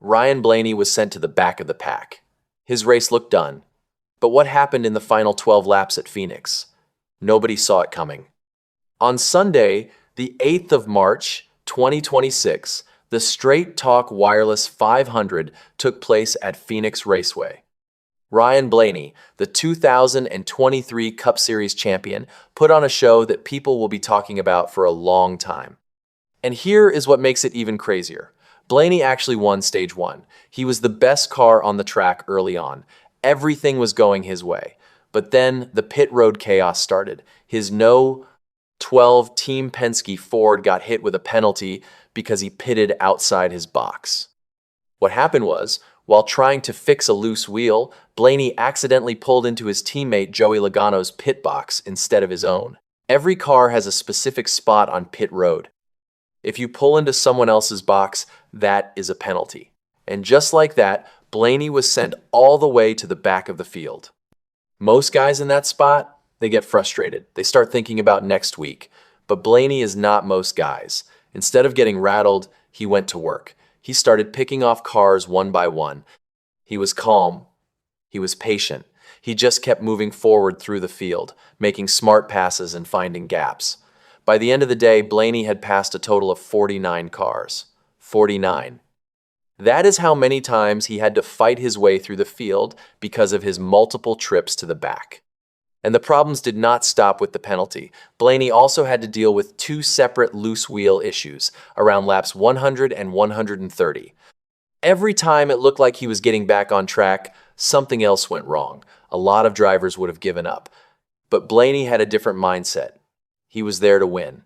Ryan Blaney was sent to the back of the pack. His race looked done. But what happened in the final 12 laps at Phoenix? Nobody saw it coming. On Sunday, the 8th of March, 2026, the Straight Talk Wireless 500 took place at Phoenix Raceway. Ryan Blaney, the 2023 Cup Series champion, put on a show that people will be talking about for a long time. And here is what makes it even crazier. Blaney actually won Stage 1. He was the best car on the track early on. Everything was going his way. But then the pit road chaos started. His No. 12 Team Penske Ford got hit with a penalty because he pitted outside his box. What happened was, while trying to fix a loose wheel, Blaney accidentally pulled into his teammate Joey Logano's pit box instead of his own. Every car has a specific spot on pit road. If you pull into someone else's box, that is a penalty. And just like that, Blaney was sent all the way to the back of the field. Most guys in that spot, they get frustrated. They start thinking about next week. But Blaney is not most guys. Instead of getting rattled, he went to work. He started picking off cars one by one. He was calm. He was patient. He just kept moving forward through the field, making smart passes and finding gaps. By the end of the day, Blaney had passed a total of 49 cars. 49. That is how many times he had to fight his way through the field because of his multiple trips to the back. And the problems did not stop with the penalty. Blaney also had to deal with two separate loose wheel issues around laps 100 and 130. Every time it looked like he was getting back on track, something else went wrong. A lot of drivers would have given up. But Blaney had a different mindset. He was there to win.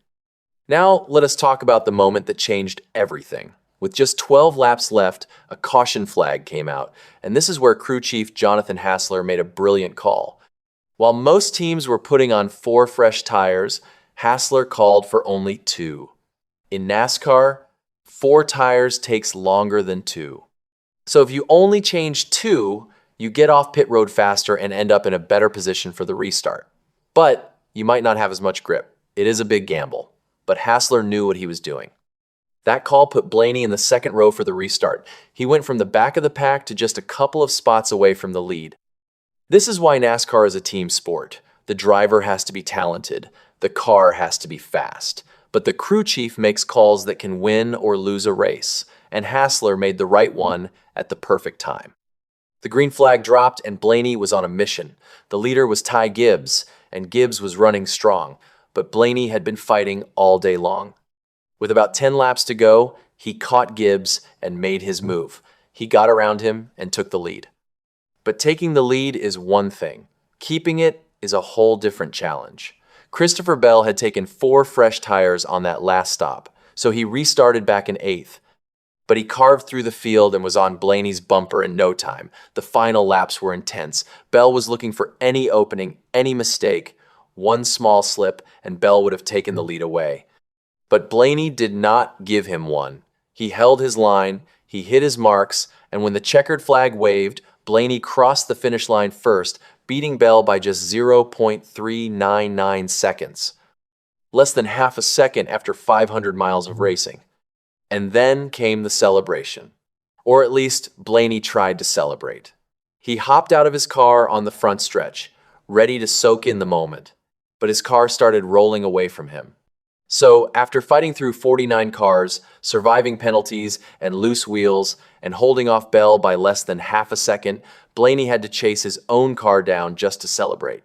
Now, let us talk about the moment that changed everything. With just 12 laps left, a caution flag came out, and this is where crew chief Jonathan Hassler made a brilliant call. While most teams were putting on 4 fresh tires, Hassler called for only 2. In NASCAR, 4 tires takes longer than 2. So if you only change 2, you get off pit road faster and end up in a better position for the restart. But you might not have as much grip. It is a big gamble. But Hassler knew what he was doing. That call put Blaney in the second row for the restart. He went from the back of the pack to just a couple of spots away from the lead. This is why NASCAR is a team sport. The driver has to be talented. The car has to be fast. But the crew chief makes calls that can win or lose a race. And Hassler made the right one at the perfect time. The green flag dropped and Blaney was on a mission. The leader was Ty Gibbs, and Gibbs was running strong. But Blaney had been fighting all day long. With about 10 laps to go, he caught Gibbs and made his move. He got around him and took the lead. But taking the lead is one thing. Keeping it is a whole different challenge. Christopher Bell had taken 4 fresh tires on that last stop, so he restarted back in 8th. But he carved through the field and was on Blaney's bumper in no time. The final laps were intense. Bell was looking for any opening, any mistake. One small slip, and Bell would have taken the lead away. But Blaney did not give him one. He held his line, he hit his marks, and when the checkered flag waved, Blaney crossed the finish line first, beating Bell by just 0.399 seconds. Less than half a second after 500 miles of racing. And then came the celebration. Or at least, Blaney tried to celebrate. He hopped out of his car on the front stretch, ready to soak in the moment. But his car started rolling away from him. So, after fighting through 49 cars, surviving penalties and loose wheels, and holding off Bell by less than half a second, Blaney had to chase his own car down just to celebrate.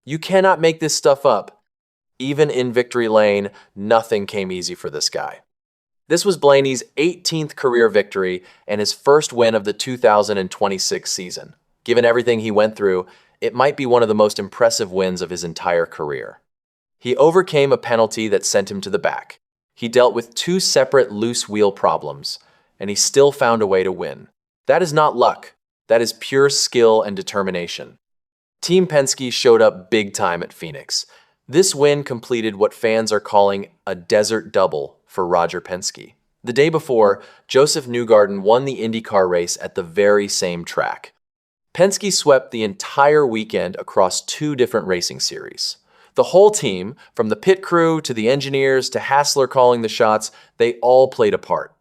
You cannot make this stuff up. Even in victory lane, nothing came easy for this guy. This was Blaney's 18th career victory and his first win of the 2026 season. Given everything he went through, it might be one of the most impressive wins of his entire career. He overcame a penalty that sent him to the back. He dealt with 2 separate loose wheel problems, and he still found a way to win. That is not luck. That is pure skill and determination. Team Penske showed up big time at Phoenix. This win completed what fans are calling a desert double for Roger Penske. The day before, Joseph Newgarden won the IndyCar race at the very same track. Penske swept the entire weekend across 2 different racing series. The whole team, from the pit crew to the engineers to Hassler calling the shots, they all played a part.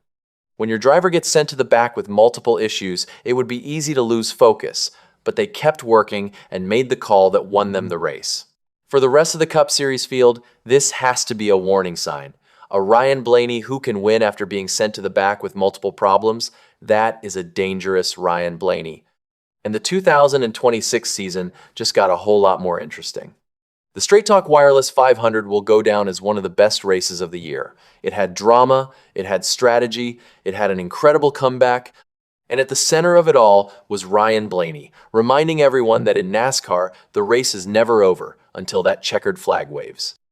When your driver gets sent to the back with multiple issues, it would be easy to lose focus, but they kept working and made the call that won them the race. For the rest of the Cup Series field, this has to be a warning sign. A Ryan Blaney who can win after being sent to the back with multiple problems, that is a dangerous Ryan Blaney. And the 2026 season just got a whole lot more interesting. The Straight Talk Wireless 500 will go down as one of the best races of the year. It had drama, it had strategy, it had an incredible comeback, and at the center of it all was Ryan Blaney, reminding everyone that in NASCAR, the race is never over until that checkered flag waves.